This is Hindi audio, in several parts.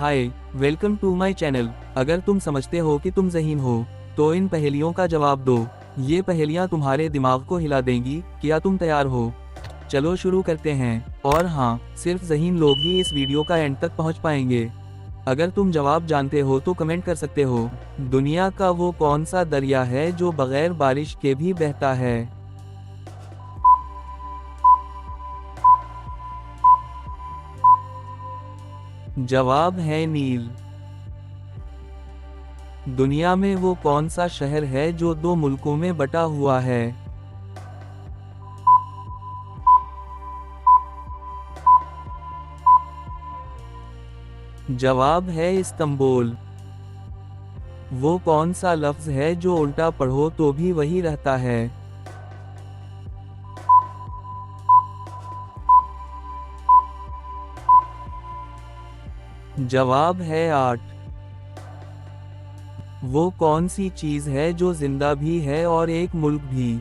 Hi, welcome to my channel. अगर तुम समझते हो कि तुम ज़हीन हो, तो इन पहेलियों का जवाब दो। ये पहेलियाँ तुम्हारे दिमाग को हिला देंगी। क्या तुम तैयार हो? चलो शुरू करते हैं। और हाँ, सिर्फ ज़हीन लोग ही इस वीडियो का एंड तक पहुँच पाएंगे। अगर तुम जवाब जानते हो तो कमेंट कर सकते हो। दुनिया का वो कौन सा दरिया है जो बगैर बारिश के भी बहता है? जवाब है नील। दुनिया में वो कौन सा शहर है जो 2 मुल्कों में बटा हुआ है? जवाब है इस्तांबुल। वो कौन सा लफ्ज है जो उल्टा पढ़ो तो भी वही रहता है? जवाब है आर्ट। वो कौन सी चीज है जो जिंदा भी है और एक मुल्क भी?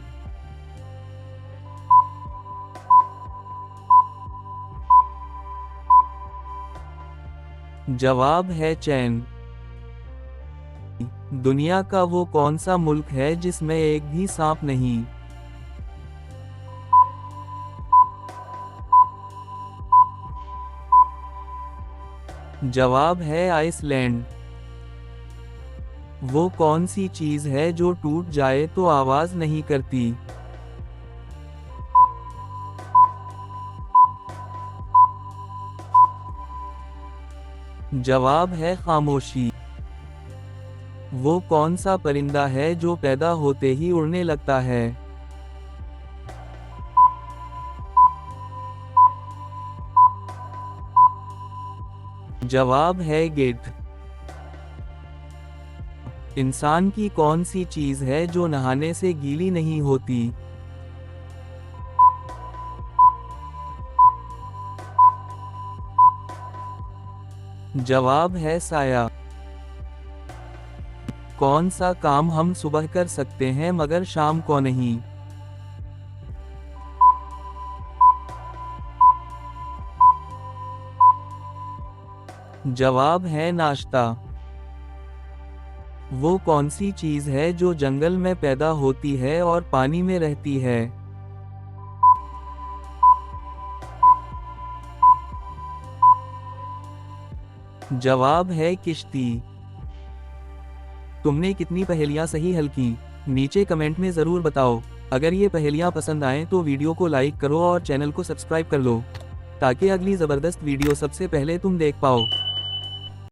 जवाब है चैन। दुनिया का वो कौन सा मुल्क है जिसमें एक भी सांप नहीं? जवाब है आइसलैंड। वो कौन सी चीज है जो टूट जाए तो आवाज नहीं करती? जवाब है खामोशी। वो कौन सा परिंदा है जो पैदा होते ही उड़ने लगता है? जवाब है गिद्ध। इंसान की कौन सी चीज है जो नहाने से गीली नहीं होती? जवाब है साया। कौन सा काम हम सुबह कर सकते हैं मगर शाम को नहीं? जवाब है नाश्ता। वो कौन सी चीज है जो जंगल में पैदा होती है और पानी में रहती है? जवाब है किश्ती। तुमने कितनी पहेलियां सही हल की? नीचे कमेंट में ज़रूर बताओ। अगर ये पहेलियां पसंद आएं तो वीडियो को लाइक करो और चैनल को सब्सक्राइब कर लो, ताकि अगली ज़बरदस्त वीडियो सबसे पहले तुम देख पाओ।